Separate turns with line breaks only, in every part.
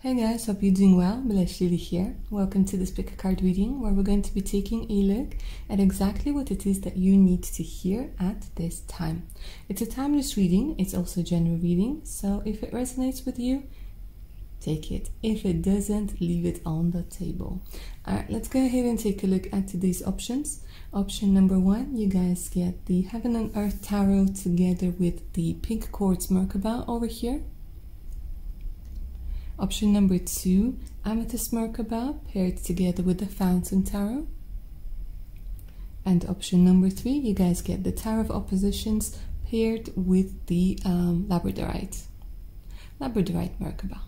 Hi guys, hope you're doing well. Belesh Lily here. Welcome to this pick a card reading where we're going to be taking a look at exactly what it is that you need to hear at this time. It's a timeless reading, it's also a general reading, so if it resonates with you, take it. If it doesn't, leave it on the table. Alright, let's go ahead and take a look at today's options. Option number 1, you guys get the Heaven and Earth Tarot together with the Pink Quartz Merkaba over here. Option number 2, Amethyst Merkaba paired together with the Fountain Tarot. And option number 3, you guys get the Tower of Oppositions paired with the Labradorite Merkaba.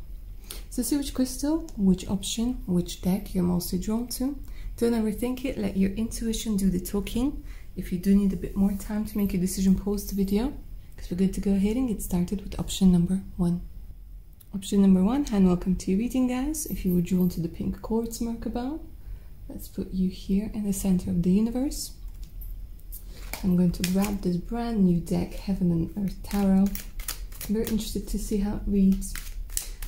So see which crystal, which option, which deck you're mostly drawn to. Don't overthink it, let your intuition do the talking. If you do need a bit more time to make your decision, pause the video, because we're going to go ahead and get started with option number 1. Option number 1, and welcome to your reading, guys. If you were drawn to the Pink Quartz Merkaba, let's put you here in the center of the universe. I'm going to grab this brand new deck, Heaven and Earth Tarot. I'm very interested to see how it reads.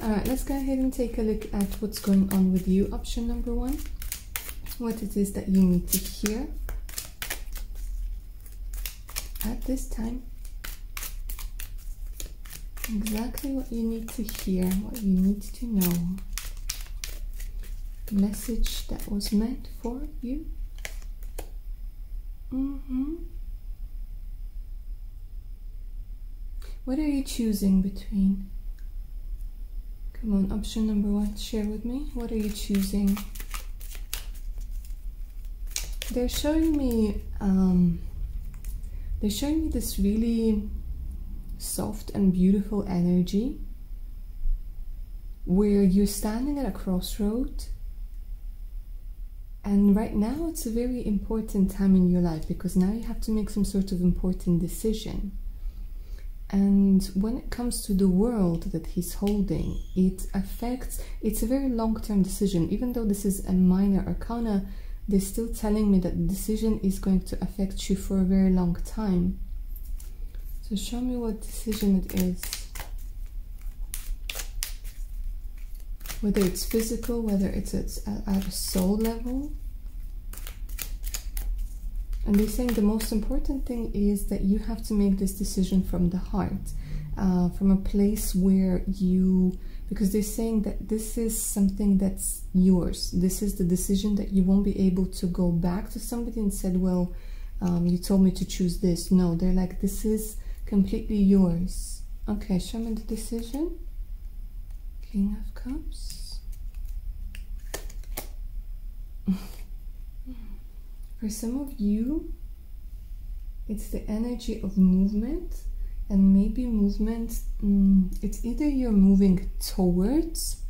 Alright, let's go ahead and take a look at what's going on with you. Option number 1, what it is that you need to hear at this time. Exactly what you need to hear, what you need to know. Message that was meant for you. What are you choosing between? Come on, option number 1, share with me. What are you choosing? They're showing me this really soft and beautiful energy where you're standing at a crossroad, and right now it's a very important time in your life because now you have to make some sort of important decision. And when it comes to the world that he's holding, it's a very long-term decision. Even though this is a minor arcana, they're still telling me that the decision is going to affect you for a very long time. So show me what decision it is. Whether it's physical, whether it's at a soul level. And they're saying the most important thing is that you have to make this decision from the heart. From a place where you... Because they're saying that this is something that's yours. This is the decision that you won't be able to go back to somebody and said, well, you told me to choose this. No, they're like, this is completely yours. Okay, show me the decision. King of Cups. For some of you, it's the energy of movement, and maybe movement, it's either you're moving towards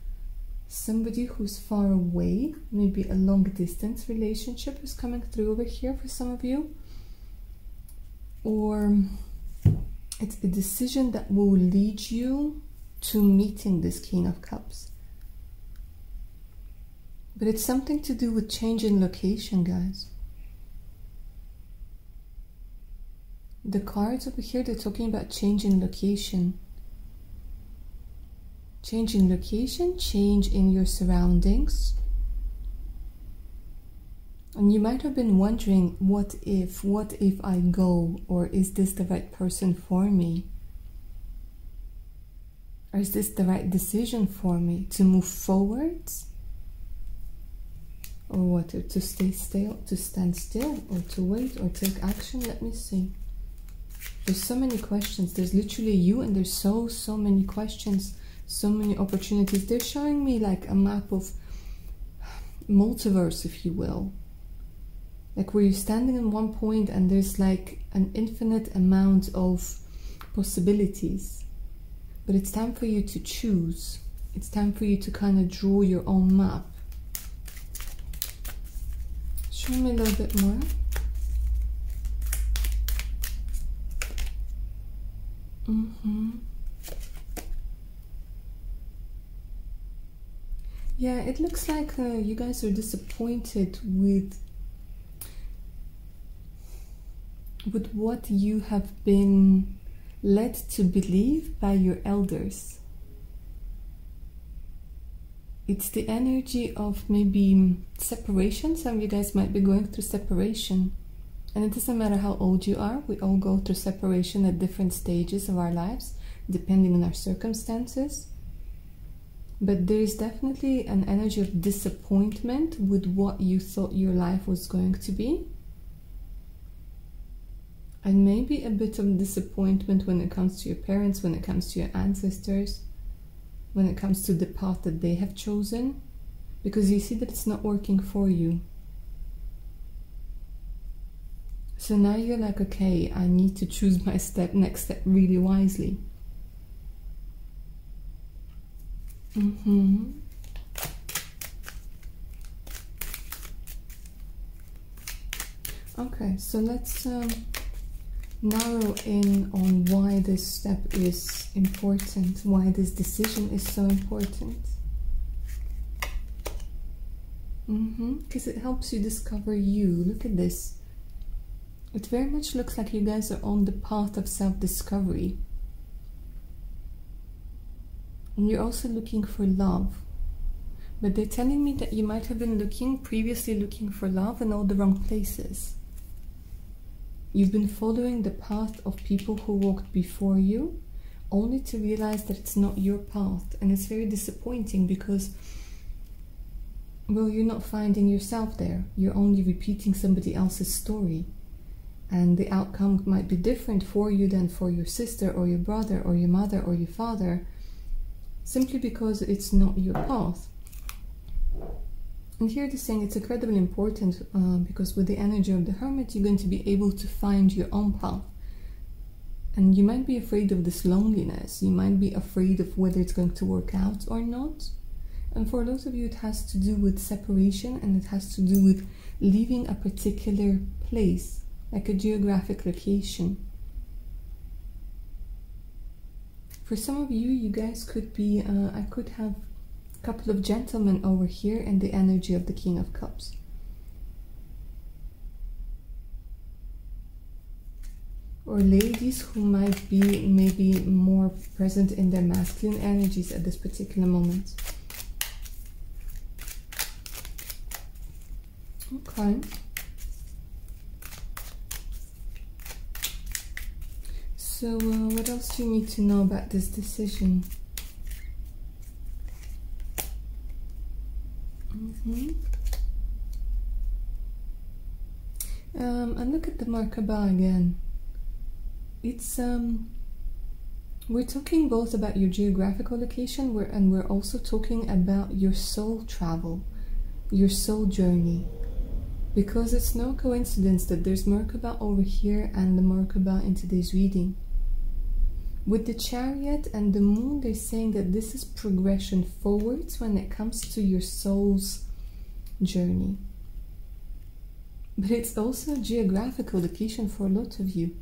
somebody who's far away, maybe a long distance relationship is coming through over here for some of you, or it's a decision that will lead you to meeting this King of Cups. But it's something to do with change in location, guys. The cards over here, they're talking about change in location. Change in location, change in your surroundings. And you might have been wondering, what if I go, or is this the right person for me? Or is this the right decision for me to move forwards? Or what, to stay still, to stand still, or to wait, or take action? Let me see. There's so many questions. There's literally you, and there's so many questions, so many opportunities. They're showing me like a map of multiverse, if you will. Like where you're standing in one point and there's like an infinite amount of possibilities. But it's time for you to choose. It's time for you to kind of draw your own map. Show me a little bit more. Yeah, it looks like you guys are disappointed with what you have been led to believe by your elders. It's the energy of maybe separation. Some of you guys might be going through separation. And it doesn't matter how old you are, we all go through separation at different stages of our lives, depending on our circumstances. But there is definitely an energy of disappointment with what you thought your life was going to be. And maybe a bit of disappointment when it comes to your parents, when it comes to your ancestors, when it comes to the path that they have chosen, because you see that it's not working for you. So now you're like, okay, I need to choose my next step really wisely. Okay, so let's narrow in on why this step is important, why this decision is so important. Because it helps you discover you. Look at this. It very much looks like you guys are on the path of self-discovery. And you're also looking for love. But they're telling me that you might have been previously looking for love in all the wrong places. You've been following the path of people who walked before you, only to realize that it's not your path. And it's very disappointing because, well, you're not finding yourself there. You're only repeating somebody else's story. And the outcome might be different for you than for your sister or your brother or your mother or your father, simply because it's not your path. And here they're saying it's incredibly important because with the energy of the Hermit, you're going to be able to find your own path. And you might be afraid of this loneliness. You might be afraid of whether it's going to work out or not. And for a lot of you, it has to do with separation, and it has to do with leaving a particular place, like a geographic location. For some of you, you guys could be, I could have a couple of gentlemen over here in the energy of the King of Cups. Or ladies who might be maybe more present in their masculine energies at this particular moment. Okay. So what else do you need to know about this decision? And look at the Merkaba again. It's we're talking both about your geographical location, and we're also talking about your soul travel, your soul journey. Because it's no coincidence that there's Merkaba over here and the Merkaba in today's reading. With the Chariot and the Moon, they're saying that this is progression forwards when it comes to your soul's journey. But it's also a geographical location for a lot of you.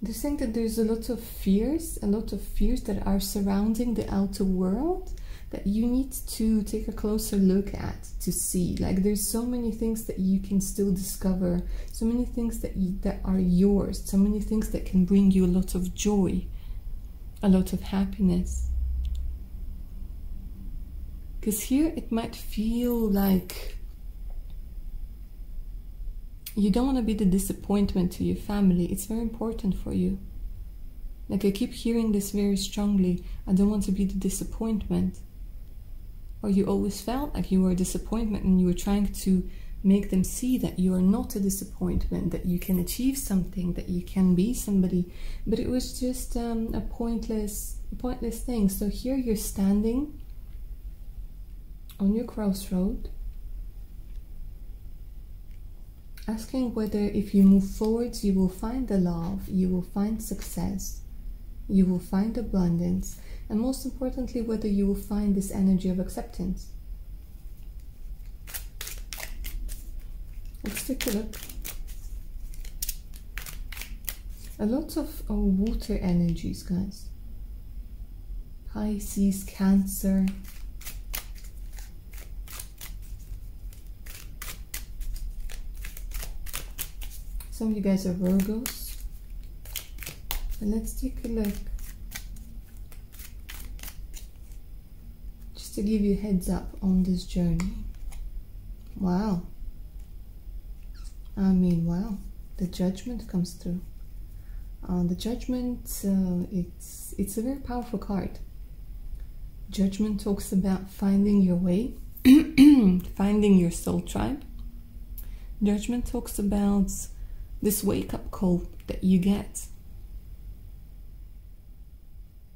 They're saying that there's a lot of fears that are surrounding the outer world that you need to take a closer look at to see. Like, there's so many things that you can still discover, so many things that are yours, so many things that can bring you a lot of joy, a lot of happiness. Because here it might feel like you don't want to be the disappointment to your family. It's very important for you. Like, I keep hearing this very strongly. I don't want to be the disappointment. Or you always felt like you were a disappointment and you were trying to make them see that you are not a disappointment, that you can achieve something, that you can be somebody. But it was just a pointless thing. So here you're standing on your crossroad, asking whether if you move forwards, you will find the love, you will find success, you will find abundance, and most importantly, whether you will find this energy of acceptance. Let's take a look. A lot of water energies, guys. Pisces, Cancer. Some of you guys are Virgos. And let's take a look. Just just to give you heads up on this journey. Wow. I mean, wow. The Judgment comes through. The Judgment, it's a very powerful card. Judgment talks about finding your way, finding your soul tribe. Judgment talks about this wake-up call that you get,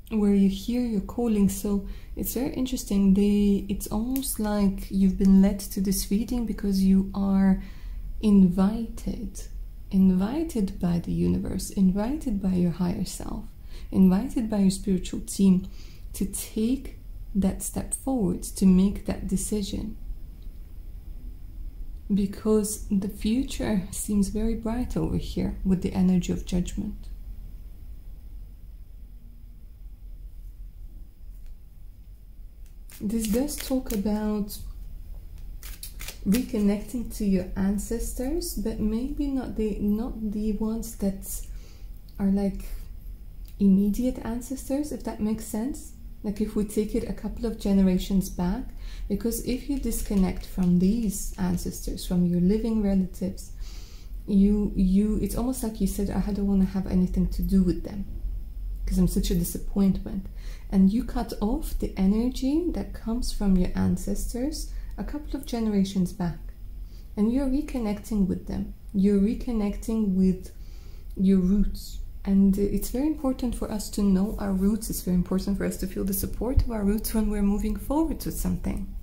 where you hear your calling. So it's very interesting. It's almost like you've been led to this reading because you are invited by the universe, invited by your higher self, invited by your spiritual team to take that step forward, to make that decision. Because the future seems very bright over here with the energy of Judgment. This does talk about reconnecting to your ancestors, but maybe not the ones that are like immediate ancestors, if that makes sense. Like if we take it a couple of generations back, because if you disconnect from these ancestors, from your living relatives, it's almost like you said, I don't want to have anything to do with them because I'm such a disappointment. And you cut off the energy that comes from your ancestors a couple of generations back, and you're reconnecting with them. You're reconnecting with your roots. And it's very important for us to know our roots. It's very important for us to feel the support of our roots when we're moving forward to something.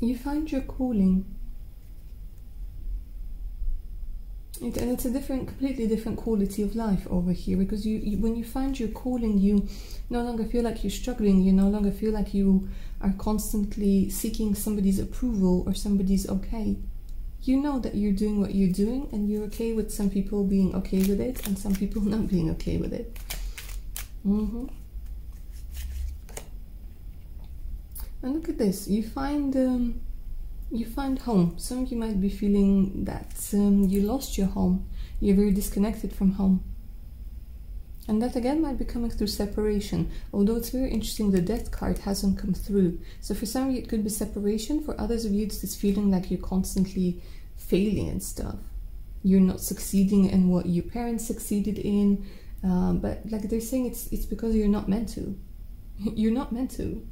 You find your calling. And it's a completely different quality of life over here, because when you find your calling, you no longer feel like you're struggling. You no longer feel like you are constantly seeking somebody's approval or somebody's okay. You know that you're doing what you're doing, and you're okay with some people being okay with it and some people not being okay with it. And look at this. You find home. Some of you might be feeling that you lost your home. You're very disconnected from home. And that again might be coming through separation. Although it's very interesting, the Death card hasn't come through. So for some of you it could be separation. For others of you it's this feeling like you're constantly failing and stuff. You're not succeeding in what your parents succeeded in. But like they're saying, it's because you're not meant to. You're not meant to.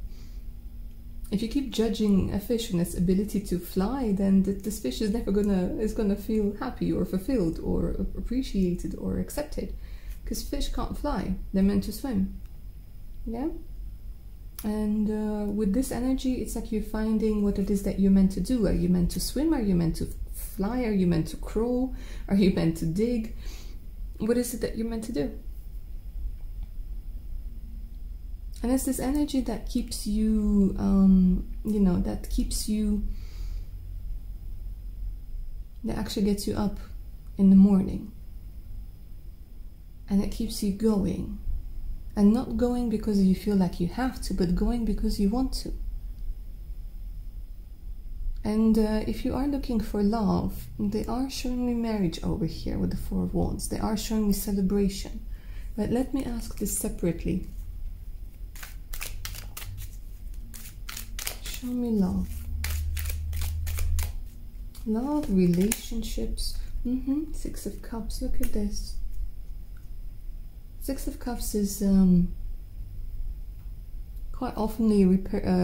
If you keep judging a fish and its ability to fly, then this fish is never gonna feel happy or fulfilled or appreciated or accepted. Because fish can't fly, they're meant to swim. Yeah? And with this energy, it's like you're finding what it is that you're meant to do. Are you meant to swim? Are you meant to fly? Are you meant to crawl? Are you meant to dig? What is it that you're meant to do? And it's this energy that keeps you, that actually gets you up in the morning. And it keeps you going. And not going because you feel like you have to, but going because you want to. And if you are looking for love, they are showing me marriage over here with the Four of Wands. They are showing me celebration. But let me ask this separately. Show me love. Love, relationships. Six of Cups, look at this. Six of Cups is quite often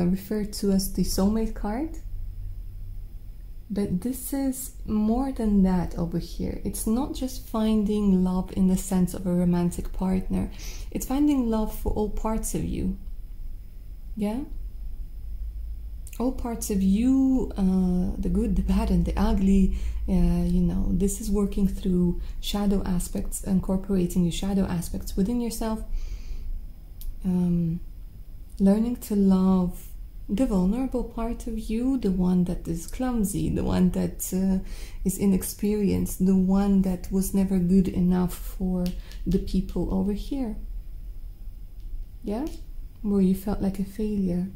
referred to as the soulmate card. But this is more than that over here. It's not just finding love in the sense of a romantic partner. It's finding love for all parts of you. Yeah? All parts of you, the good, the bad, and the ugly. This is working through shadow aspects, incorporating your shadow aspects within yourself. Learning to love the vulnerable part of you, the one that is clumsy, the one that is inexperienced, the one that was never good enough for the people over here. Yeah? Where you felt like a failure.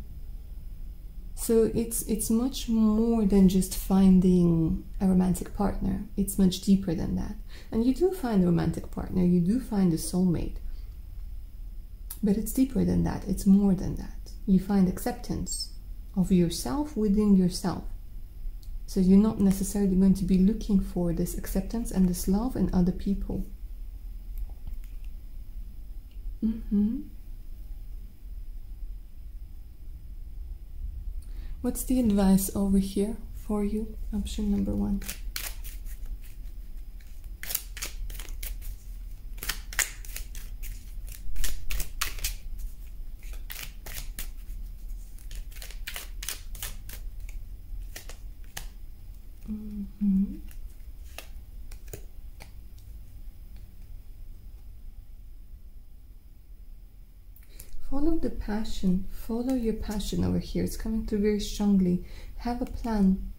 So it's much more than just finding a romantic partner. It's much deeper than that. And you do find a romantic partner, you do find a soulmate. But it's deeper than that. It's more than that. You find acceptance of yourself within yourself. So you're not necessarily going to be looking for this acceptance and this love in other people. What's the advice over here for you? Option number 1. Follow the passion, follow your passion over here. It's coming through very strongly. Have a plan.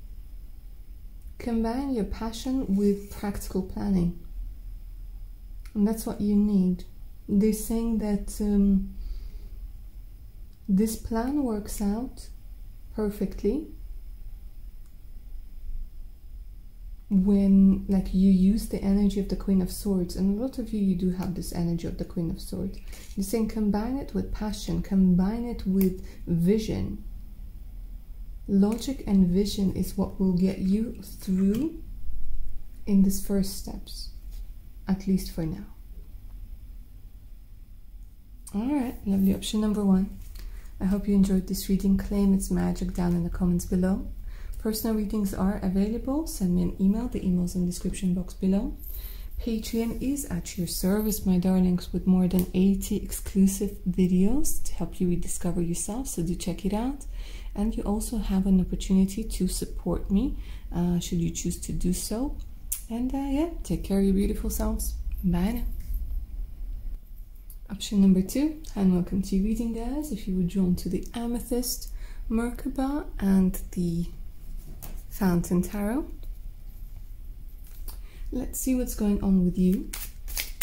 Combine your passion with practical planning. And that's what you need. They're saying that this plan works out perfectly when you use the energy of the Queen of Swords, and a lot of you do have this energy of the Queen of Swords. You're saying combine it with passion, combine it with vision. Logic and vision is what will get you through in these first steps, at least for now. Alright, lovely. Option number 1. I hope you enjoyed this reading. Claim its magic down in the comments below. Personal readings are available. Send me an email. The email's in the description box below. Patreon is at your service, my darlings, with more than 80 exclusive videos to help you rediscover yourself, so do check it out. And you also have an opportunity to support me, should you choose to do so. And yeah, take care of your beautiful selves. Bye now. Option number 2, and welcome to your reading, guys. If you were drawn to the Amethyst, Merkaba, and the Fountain Tarot, let's see what's going on with you,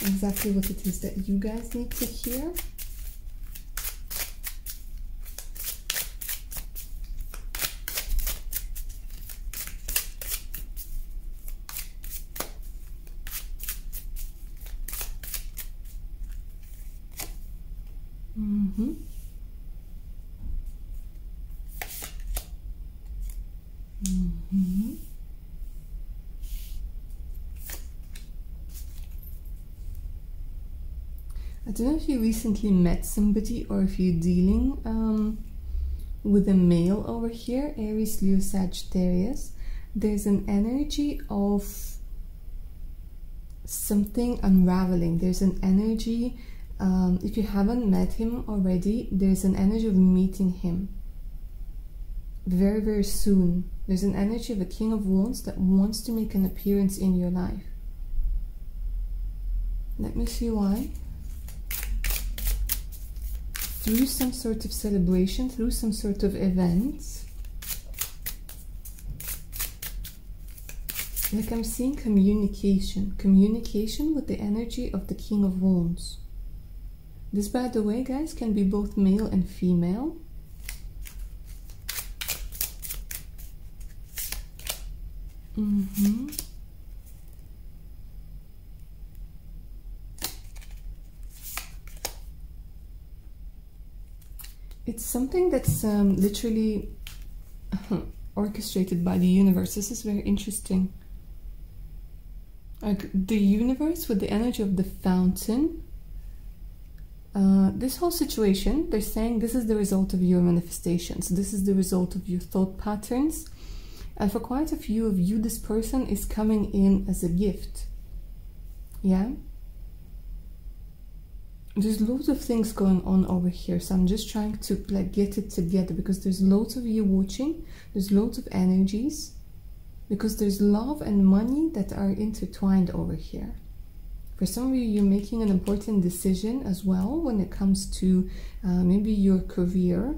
exactly what it is that you guys need to hear. I don't know if you recently met somebody or if you're dealing with a male over here, Aries, Leo, Sagittarius. There's an energy of something unraveling. There's an energy, if you haven't met him already, there's an energy of meeting him very, very soon. There's an energy of a King of Wands that wants to make an appearance in your life. Let me see why. Through some sort of celebration, through some sort of event. Like I'm seeing communication. Communication with the energy of the King of Wands. This, by the way, guys, can be both male and female. It's something that's literally orchestrated by the universe. This is very interesting. Like the universe with the energy of the Fountain. This whole situation, they're saying this is the result of your manifestations. This is the result of your thought patterns. And for quite a few of you, this person is coming in as a gift. Yeah? There's loads of things going on over here, so I'm just trying to get it together, because there's loads of you watching, there's loads of energies, because there's love and money that are intertwined over here. For some of you, you're making an important decision as well when it comes to maybe your career.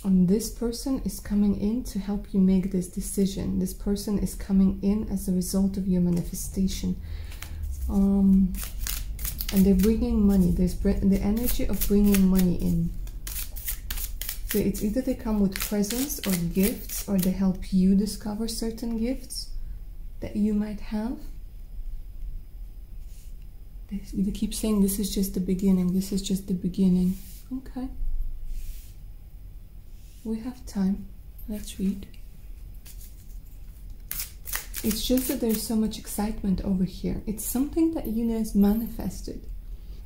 And this person is coming in to help you make this decision. This person is coming in as a result of your manifestation. And they're bringing money. There's the energy of bringing money in. So it's either they come with presents or gifts, or they help you discover certain gifts that you might have. They keep saying this is just the beginning, this is just the beginning. Okay. We have time. Let's read. It's just that there's so much excitement over here. It's something that you guys manifested.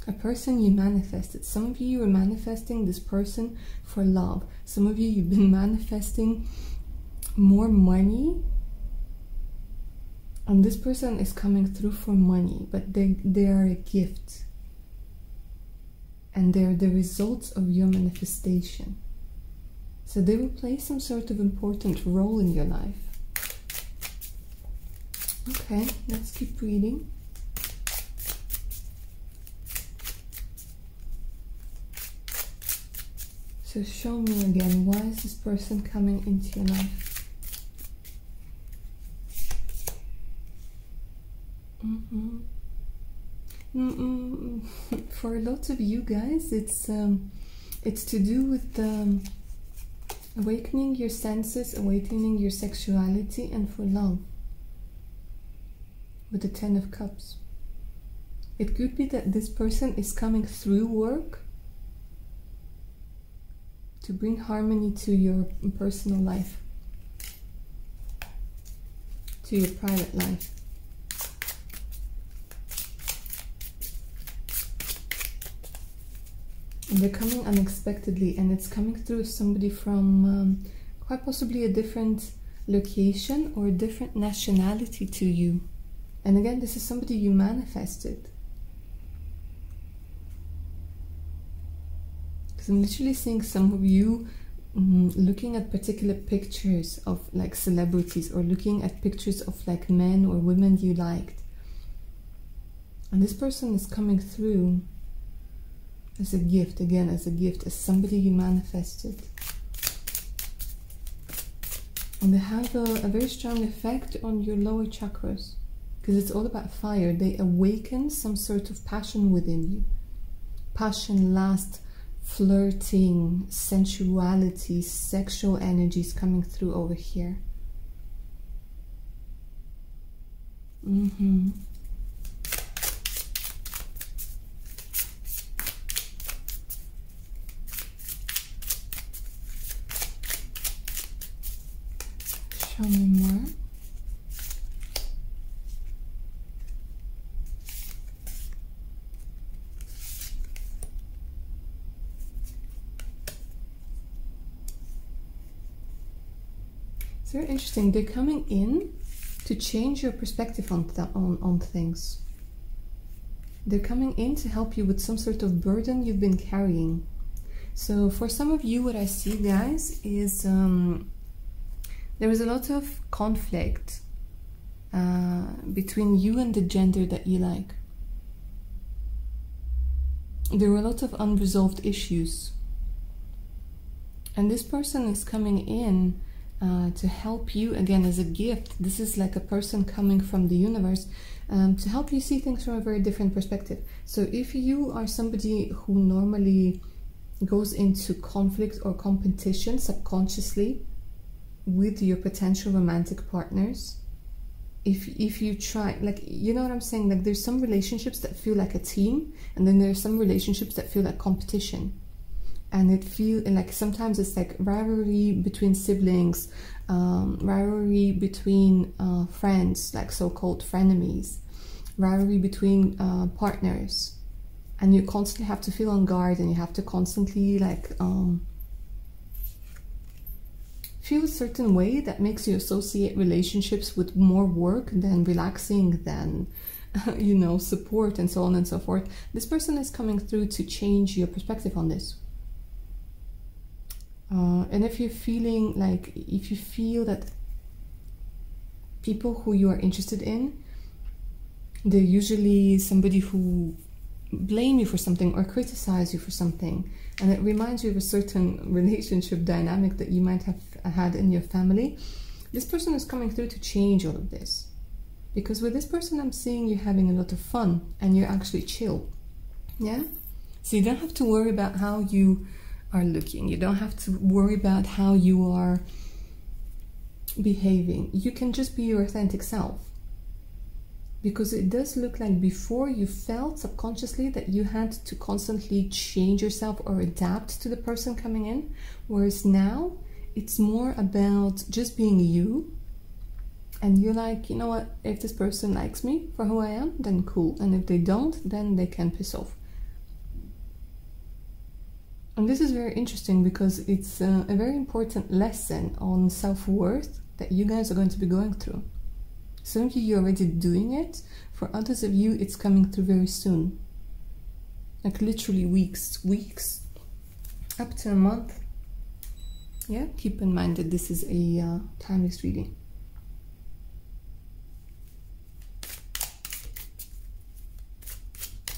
A person you manifested. Some of you were manifesting this person for love. Some of you, you've been manifesting more money. And this person is coming through for money, but they are a gift. And they're the results of your manifestation. So they will play some sort of important role in your life. Okay, let's keep reading. So show me again, why is this person coming into your life? For a lot of you guys, it's to do with awakening your senses, awakening your sexuality, and for love. With the 10 of Cups. It could be that this person is coming through work to bring harmony to your personal life, to your private life. And they're coming unexpectedly, and it's coming through somebody from quite possibly a different location or a different nationality to you. And again, this is somebody you manifested. Because I'm literally seeing some of you looking at particular pictures of like celebrities, or looking at pictures of like men or women you liked. And this person is coming through as a gift, again, as a gift, as somebody you manifested. And they have a very strong effect on your lower chakras. Because it's all about fire. They awaken some sort of passion within you. Passion, lust, flirting, sensuality, sexual energies coming through over here. Show me more. It's very interesting. They're coming in to change your perspective on things. They're coming in to help you with some sort of burden you've been carrying. So for some of you, what I see, guys, is there is a lot of conflict between you and the gender that you like. There were a lot of unresolved issues. And this person is coming in to help you, again, as a gift. This is like a person coming from the universe to help you see things from a very different perspective. So if you are somebody who normally goes into conflict or competition subconsciously with your potential romantic partners, if you try, like, you know what I'm saying, like there's some relationships that feel like a team, and then there's some relationships that feel like competition. And it feels like sometimes it's like rivalry between siblings, rivalry between friends, like so-called frenemies, rivalry between partners, and you constantly have to feel on guard, and you have to constantly like feel a certain way that makes you associate relationships with more work than relaxing, than you know, support, and so on and so forth. This person is coming through to change your perspective on this. And if you're feeling like, if you feel that people who you are interested in, they're usually somebody who blame you for something or criticize you for something, and it reminds you of a certain relationship dynamic that you might have had in your family, this person is coming through to change all of this. Because with this person, I'm seeing you having a lot of fun, and you're actually chill. Yeah? So you don't have to worry about how you are looking. You don't have to worry about how you are behaving. You can just be your authentic self. because it does look like before you felt subconsciously that you had to constantly change yourself or adapt to the person coming in, whereas now it's more about just being you. And you're like, you know what, if this person likes me for who I am, then cool. And if they don't, then they can piss off. And this is very interesting because it's a very important lesson on self-worth that you guys are going to be going through. Some of you, you're already doing it. For others of you, it's coming through very soon. Like literally weeks, up to a month. Yeah, keep in mind that this is a timeless reading.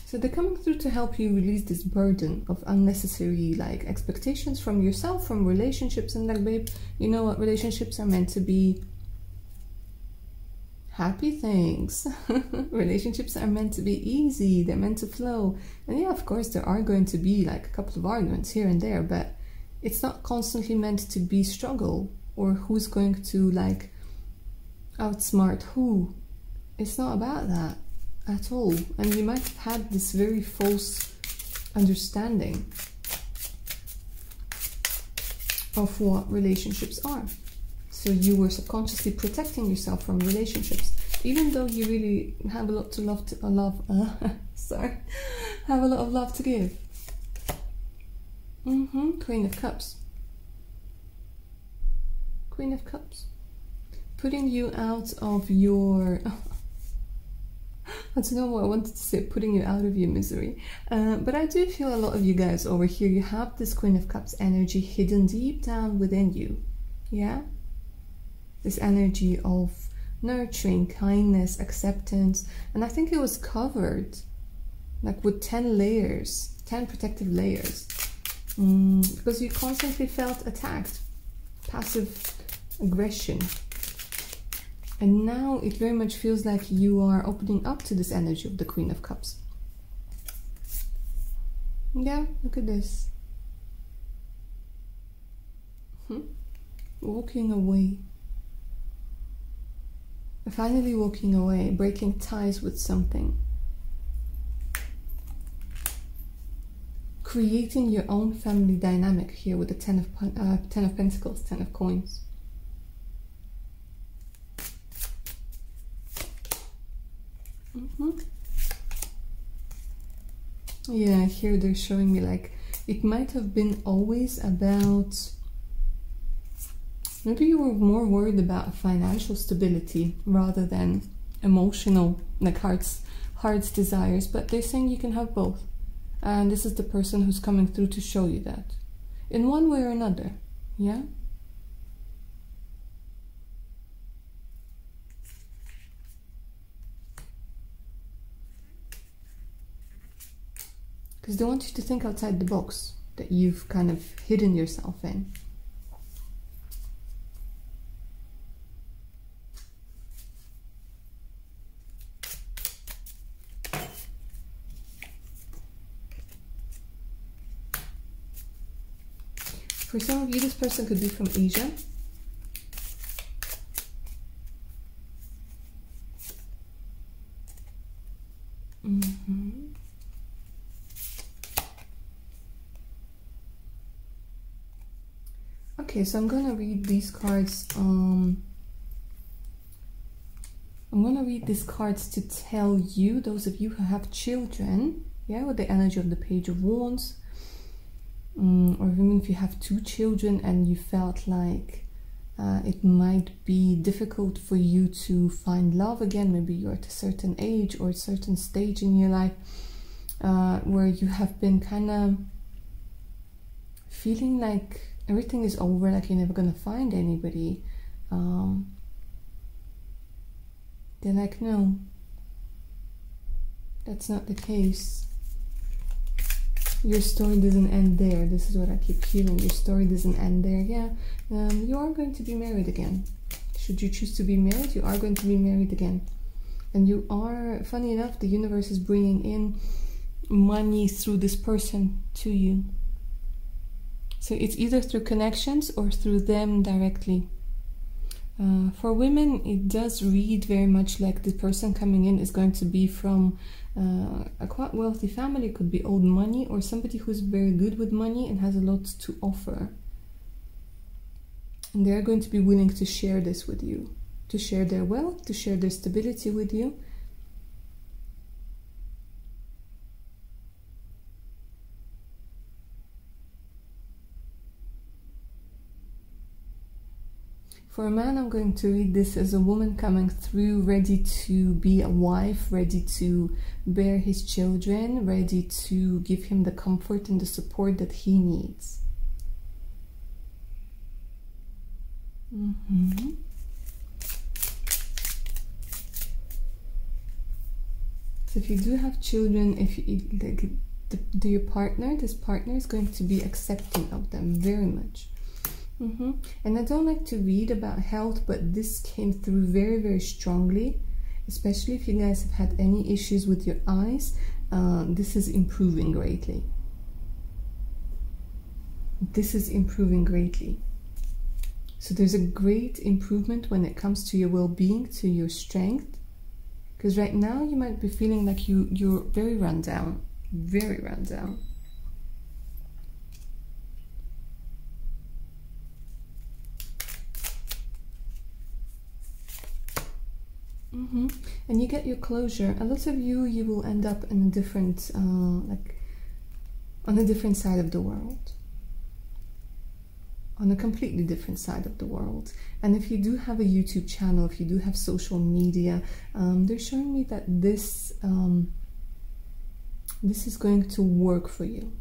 So they're coming through to help you release this burden of unnecessary like expectations from yourself, from relationships, and like, babe, you know what, relationships are meant to be happy things. Relationships are meant to be easy, they're meant to flow. And yeah, of course there are going to be like a couple of arguments here and there, but it's not constantly meant to be struggle or who's going to like outsmart who. It's not about that at all. And you might have had this very false understanding of what relationships are. So you were subconsciously protecting yourself from relationships, even though you really have a lot to have a lot of love to give. Queen of Cups. Queen of Cups. Putting you out of your... I don't know what I wanted to say, putting you out of your misery. But I do feel a lot of you guys over here, you have this Queen of Cups energy hidden deep down within you. Yeah? This energy of nurturing, kindness, acceptance. And I think it was covered like with 10 layers, 10 protective layers. Because you constantly felt attacked, passive aggression. And now it very much feels like you are opening up to this energy of the Queen of Cups. Yeah, look at this. Walking away. Finally walking away, breaking ties with something. Creating your own family dynamic here with the Ten of Pentacles, 10 of Coins. Yeah, here they're showing me like it might have been always about, maybe you were more worried about financial stability rather than emotional, like heart's desires, but they're saying you can have both. And this is the person who's coming through to show you that in one way or another. Yeah. Because they want you to think outside the box that you've kind of hidden yourself in. For some of you, this person could be from Asia. Okay, so I'm gonna read these cards. I'm gonna read these cards to tell you, those of you who have children, yeah, with the energy of the Page of Wands, or even if you have 2 children and you felt like it might be difficult for you to find love again, maybe you're at a certain age or a certain stage in your life where you have been kind of feeling like everything is over, like you're never gonna find anybody. They're like, no, that's not the case. Your story doesn't end there. This is what I keep hearing. Your story doesn't end there. Yeah, you are going to be married again. Should you choose to be married, you are going to be married again. And you are, funny enough, the universe is bringing in money through this person to you. So it's either through connections or through them directly. For women, it does read very much like the person coming in is going to be from a quite wealthy family. It could be old money, or somebody who's very good with money and has a lot to offer. And they're going to be willing to share this with you, to share their wealth, to share their stability with you. For a man, I'm going to read this as a woman coming through, ready to be a wife, ready to bear his children, ready to give him the comfort and the support that he needs. So if you do have children, if you, like, your partner, this partner is going to be accepting of them very much. And I don't like to read about health, but this came through very, very strongly, especially if you guys have had any issues with your eyes. This is improving greatly. This is improving greatly. So there's a great improvement when it comes to your well-being, to your strength. Because right now you might be feeling like you're very run down, very run down. And you get your closure. A lot of you will end up in a different, like, on a different side of the world. On a completely different side of the world. And if you do have a YouTube channel, if you do have social media, they're showing me that this is going to work for you.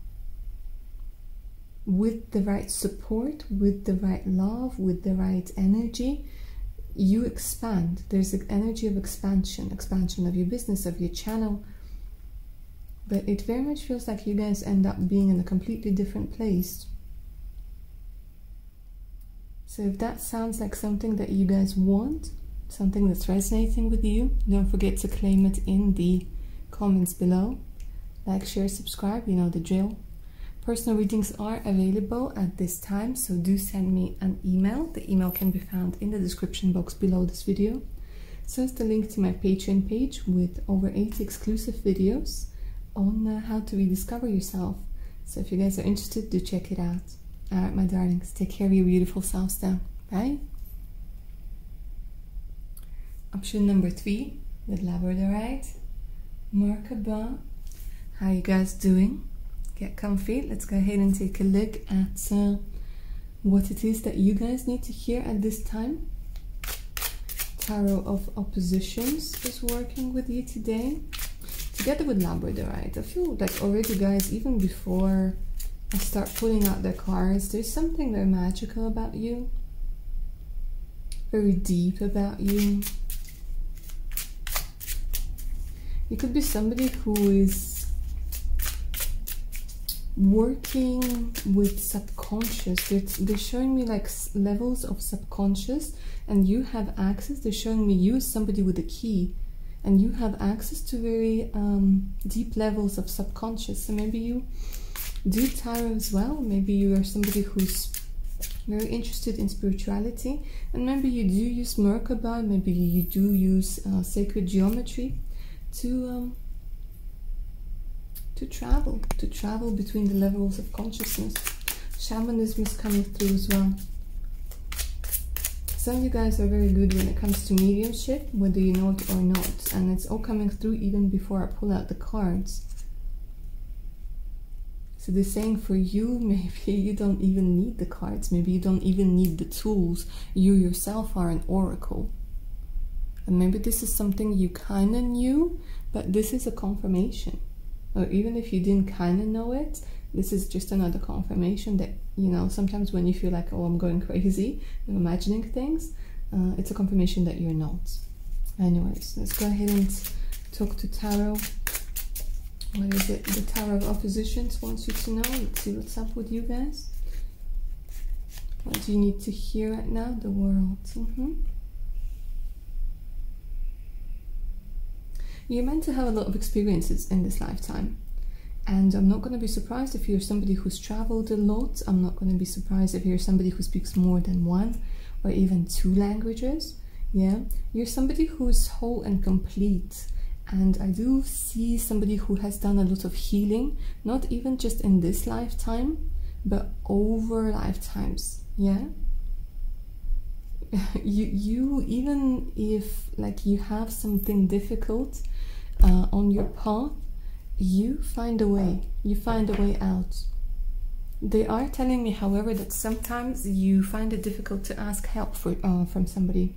With the right support, with the right love, with the right energy, you expand. There's an energy of expansion of your business, of your channel. But it very much feels like you guys end up being in a completely different place. So if that sounds like something that you guys want, something that's resonating with you, don't forget to claim it in the comments below. Like, share, subscribe, you know the drill. Personal readings are available at this time, so do send me an email. The email can be found in the description box below this video. So it's the link to my Patreon page with over 80 exclusive videos on how to rediscover yourself. So if you guys are interested, do check it out. Alright, my darlings, take care of your beautiful selves down. Bye. Option number 3 with Labradorite. Merkaba. How you guys doing? Get comfy. Let's go ahead and take a look at what it is that you guys need to hear at this time. Tarot of Oppositions is working with you today, together with Labradorite. I feel like already, guys, even before I start pulling out the cards, there's something very magical about you, very deep about you. You could be somebody who is working with subconscious. They're showing me like levels of subconscious, and you have access. They're showing me you as somebody with a key, and you have access to very deep levels of subconscious. So maybe you do tarot as well. Maybe you are somebody who's very interested in spirituality, and maybe you do use Merkaba. Maybe you do use sacred geometry to travel between the levels of consciousness. Shamanism is coming through as well. Some of you guys are very good when it comes to mediumship, whether you know it or not, and it's all coming through even before I pull out the cards. So they're saying for you, maybe you don't even need the cards, maybe you don't even need the tools. You yourself are an oracle. And maybe this is something you kind of knew, but this is a confirmation. Or even if you didn't kind of know it, this is just another confirmation that, you know, sometimes when you feel like, oh, I'm going crazy, I'm imagining things, it's a confirmation that you're not. Anyways, let's go ahead and talk to Tarot. What is it? The Tower of Oppositions wants you to know. Let's see what's up with you guys. What do you need to hear right now? The World. You're meant to have a lot of experiences in this lifetime, and I'm not going to be surprised if you're somebody who's traveled a lot. I'm not going to be surprised if you're somebody who speaks more than one or even 2 languages. Yeah, you're somebody who's whole and complete. And I do see somebody who has done a lot of healing, not even just in this lifetime, but over lifetimes. Yeah. you even if like you have something difficult on your path, you find a way. You find a way out. They are telling me, however, that sometimes you find it difficult to ask help from somebody.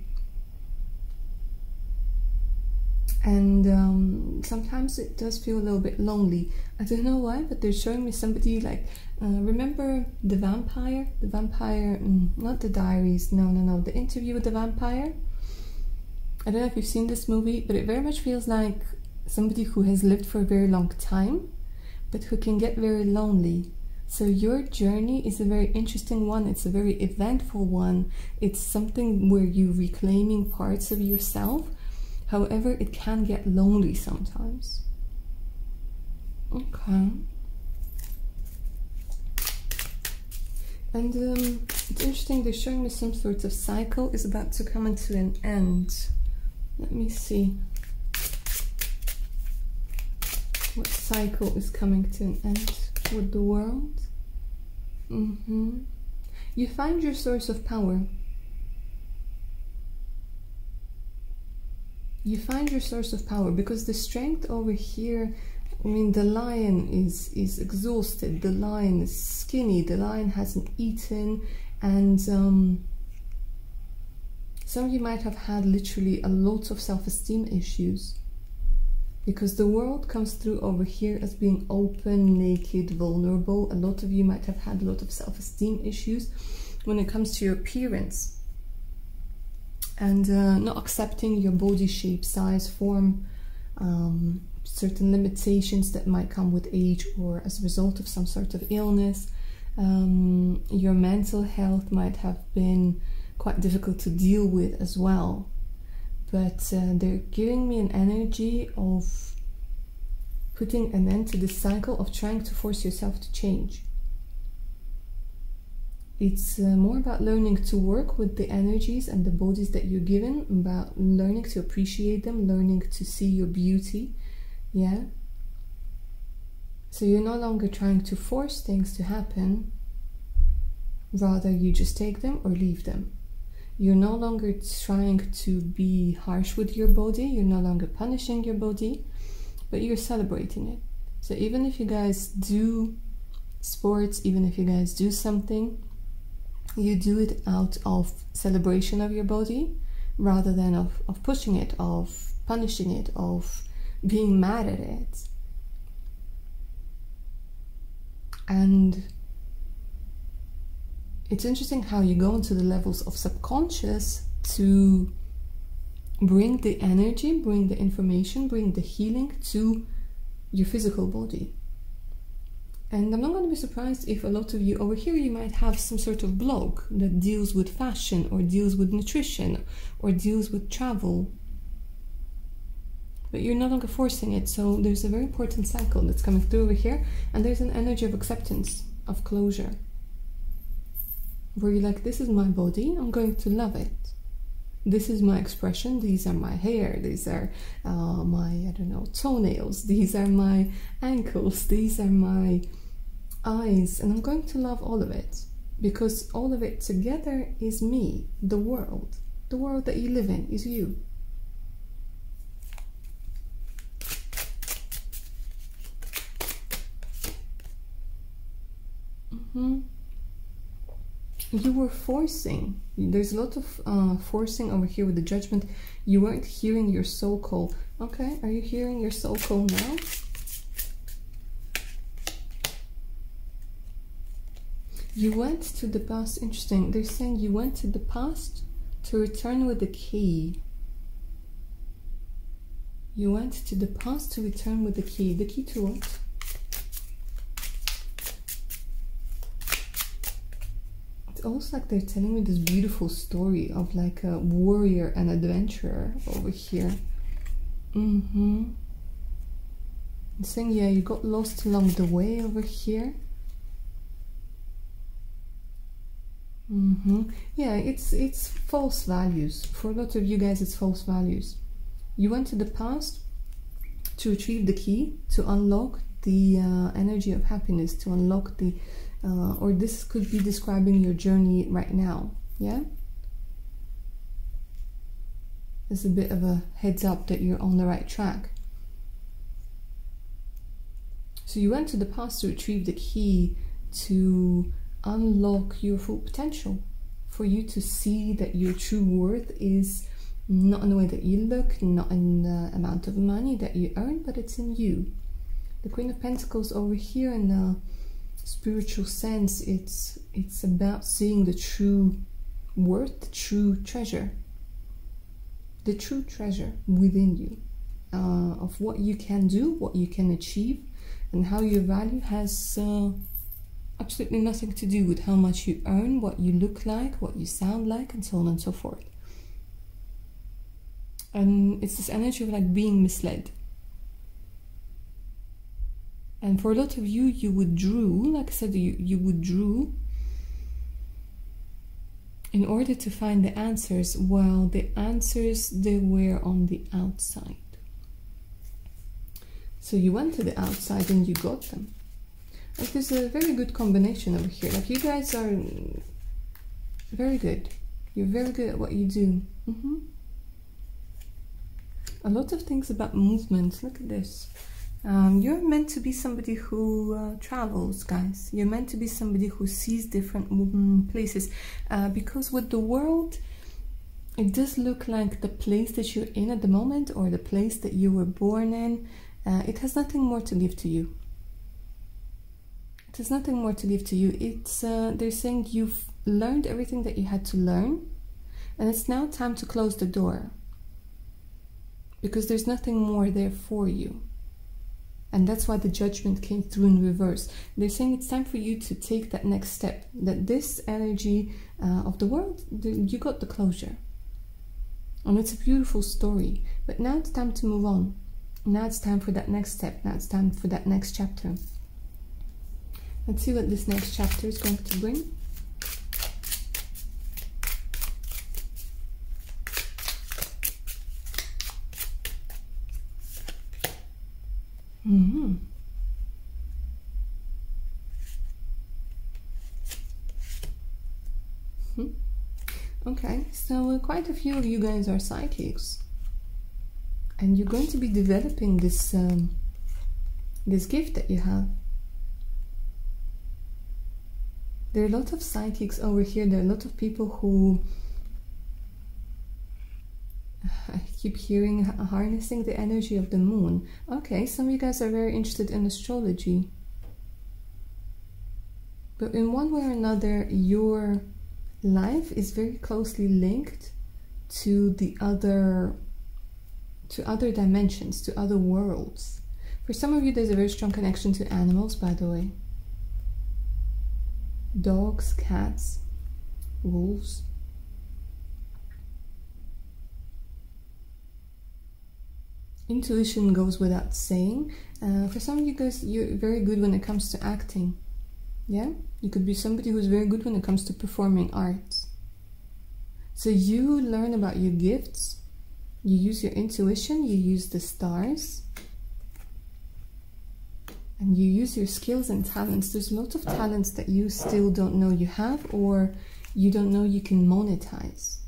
And sometimes it does feel a little bit lonely. I don't know why, but they're showing me somebody like, remember the vampire? The vampire, not the diaries, no, the interview with the vampire. I don't know if you've seen this movie, but it very much feels like somebody who has lived for a very long time, but who can get very lonely. So your journey is a very interesting one. It's a very eventful one. It's something where you're reclaiming parts of yourself. However, it can get lonely sometimes. Okay. And it's interesting, they're showing me some sort of cycle is about to come into an end. Let me see. What cycle is coming to an end with the world? You find your source of power. You find your source of power, because the strength over here, I mean, the lion is exhausted, the lion is skinny, the lion hasn't eaten, and some of you might have had literally a lot of self-esteem issues, because the world comes through over here as being open, naked, vulnerable. A lot of you might have had a lot of self-esteem issues when it comes to your appearance. And not accepting your body shape, size, form, certain limitations that might come with age or as a result of some sort of illness. Your mental health might have been quite difficult to deal with as well. But they're giving me an energy of putting an end to this cycle of trying to force yourself to change. It's more about learning to work with the energies and the bodies that you're given, about learning to appreciate them, learning to see your beauty, yeah? So you're no longer trying to force things to happen, rather you just take them or leave them. You're no longer trying to be harsh with your body, you're no longer punishing your body, but you're celebrating it. So even if you guys do sports, even if you guys do something, you do it out of celebration of your body rather than of pushing it, of punishing it, of being mad at it. And it's interesting how you go into the levels of subconscious to bring the energy, bring the information, bring the healing to your physical body. And I'm not going to be surprised if a lot of you over here, you might have some sort of blog that deals with fashion or deals with nutrition or deals with travel. But you're no longer forcing it. So there's a very important cycle that's coming through over here. And there's an energy of acceptance, of closure. Where you're like, this is my body, I'm going to love it. This is my expression, these are my hair, these are my, I don't know, toenails, these are my ankles, these are my eyes, and I'm going to love all of it, because all of it together is me, the world that you live in is you. You were forcing. There's a lot of forcing over here with the judgment. You weren't hearing your soul call. Okay, are you hearing your soul call now? You went to the past. Interesting. They're saying you went to the past to return with the key. You went to the past to return with the key. The key to what? It's almost like they're telling me this beautiful story of like a warrior and adventurer over here. I'm saying, yeah, you got lost along the way over here. Yeah, it's false values. For a lot of you guys, it's false values. You went to the past to retrieve the key to unlock the energy of happiness, to unlock the or this could be describing your journey right now. Yeah, there's a bit of a heads up that you're on the right track. So you went to the past to retrieve the key to unlock your full potential, for you to see that your true worth is not in the way that you look, not in the amount of money that you earn, but it's in you. The Queen of Pentacles over here, in the spiritual sense, it's about seeing the true worth, the true treasure within you, of what you can do, what you can achieve, and how your value has absolutely nothing to do with how much you earn, what you look like, what you sound like, and so on and so forth. And it's this energy of like being misled. And for a lot of you, you withdrew, like I said, you withdrew in order to find the answers. Well, the answers, they were on the outside. So you went to the outside and you got them. Like, there's a very good combination over here. Like, you guys are very good. You're very good at what you do. A lot of things about movement. Look at this. You're meant to be somebody who travels, guys. You're meant to be somebody who sees different places. Because with the world, it does look like the place that you're in at the moment, or the place that you were born in, it has nothing more to give to you. There's nothing more to give to you. It's they're saying you've learned everything that you had to learn, and it's now time to close the door, because there's nothing more there for you. And that's why the Judgment came through in reverse. They're saying it's time for you to take that next step, that this energy of the world, you got the closure. And it's a beautiful story, but now it's time to move on. Now it's time for that next step. Now it's time for that next chapter. Let's see what this next chapter is going to bring. Okay, so quite a few of you guys are psychics, and you're going to be developing this this gift that you have. There are a lot of psychics over here. There are a lot of people who, I keep hearing, harnessing the energy of the moon. Okay, some of you guys are very interested in astrology. But in one way or another, your life is very closely linked to the other, to other dimensions, to other worlds. For some of you, there's a very strong connection to animals, by the way. Dogs, cats, wolves. Intuition goes without saying. For some of you guys, you're very good when it comes to acting. Yeah? You could be somebody who's very good when it comes to performing arts. So you learn about your gifts, you use your intuition, you use the stars, and you use your skills and talents. There's a lot of talents that you still don't know you have, or you don't know you can monetize.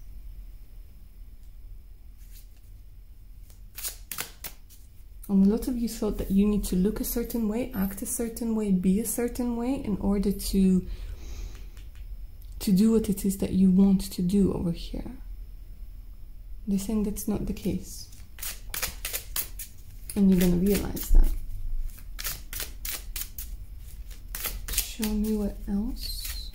And a lot of you thought that you need to look a certain way, act a certain way, be a certain way in order to do what it is that you want to do over here. They're saying that's not the case. And you're going to realize that. Show me what else.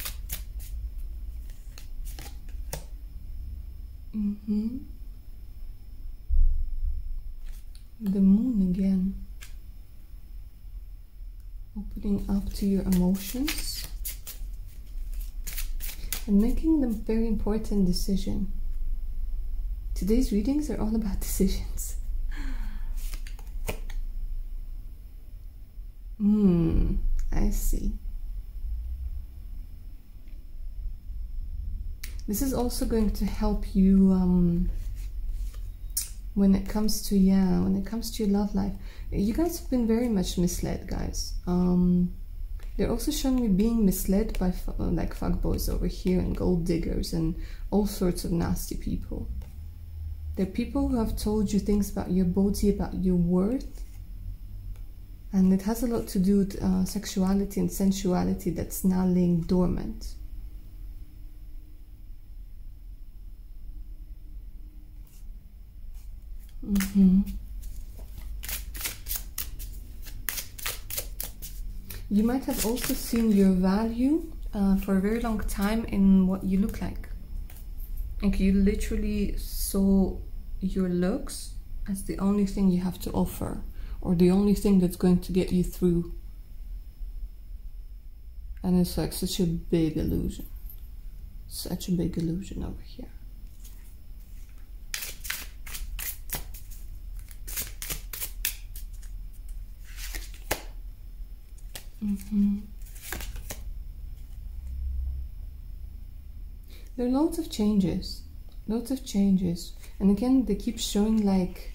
The moon again. Opening up to your emotions and making them very important decision. Today's readings are all about decisions. I see. This is also going to help you when it comes to your love life. You guys have been very much misled, guys. They're also showing me being misled by like fuckboys over here and gold diggers and all sorts of nasty people. They're people who have told you things about your body, about your worth, and it has a lot to do with sexuality and sensuality that's now laying dormant. You might have also seen your value for a very long time in what you look like. Like you literally saw your looks as the only thing you have to offer, or the only thing that's going to get you through. And it's like such a big illusion. Such a big illusion over here. There are lots of changes. And again, they keep showing like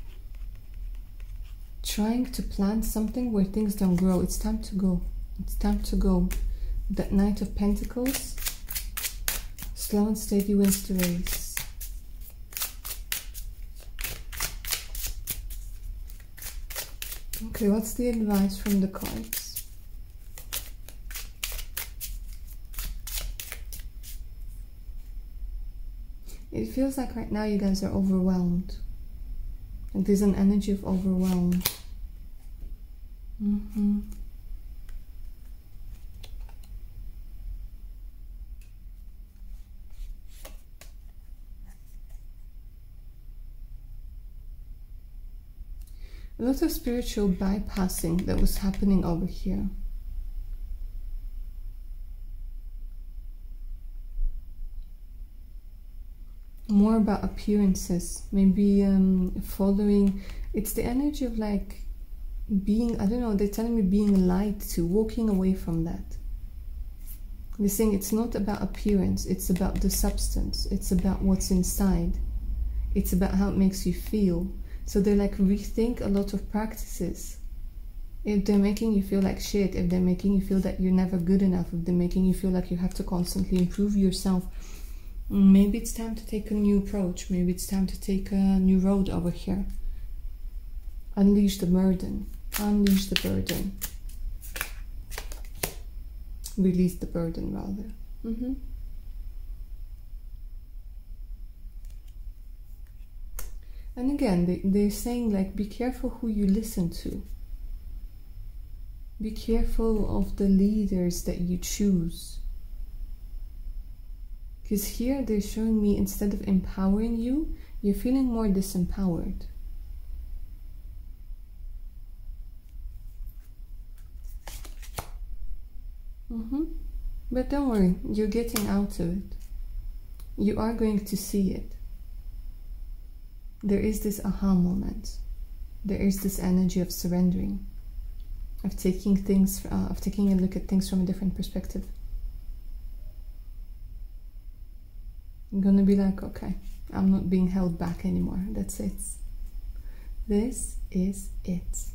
trying to plant something where things don't grow. It's time to go. It's time to go. That Knight of Pentacles. Slow and steady wins the race. Okay, what's the advice from the cards? It feels like right now you guys are overwhelmed. Like there's an energy of overwhelm. A lot of spiritual bypassing that was happening over here. More about appearances, maybe following. It's the energy of like being, I don't know, they're telling me being lied to, walking away from that. They're saying it's not about appearance, it's about the substance, it's about what's inside, it's about how it makes you feel. So they're like rethink a lot of practices. If they're making you feel like shit, if they're making you feel that you're never good enough, if they're making you feel like you have to constantly improve yourself, maybe it's time to take a new approach. Maybe it's time to take a new road over here. Unleash the burden. Unleash the burden. Release the burden, rather. And again, they're saying like, be careful who you listen to. Be careful of the leaders that you choose. Because here they're showing me, instead of empowering you, you're feeling more disempowered. But don't worry, you're getting out of it. You are going to see it. There is this aha moment. There is this energy of surrendering, of taking things, of taking a look at things from a different perspective. I'm gonna be like, okay, I'm not being held back anymore. That's it. This is it.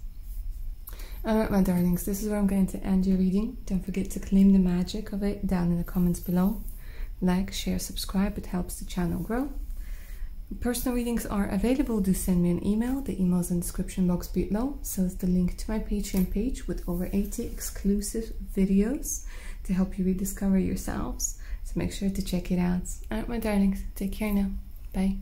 Alright, my darlings, this is where I'm going to end your reading. Don't forget to claim the magic of it down in the comments below. Like, share, subscribe. It helps the channel grow. Personal readings are available. Do send me an email. The email is in the description box below. So is the link to my Patreon page with over 80 exclusive videos to help you rediscover yourselves. So make sure to check it out. Alright, my darlings, take care now. Bye.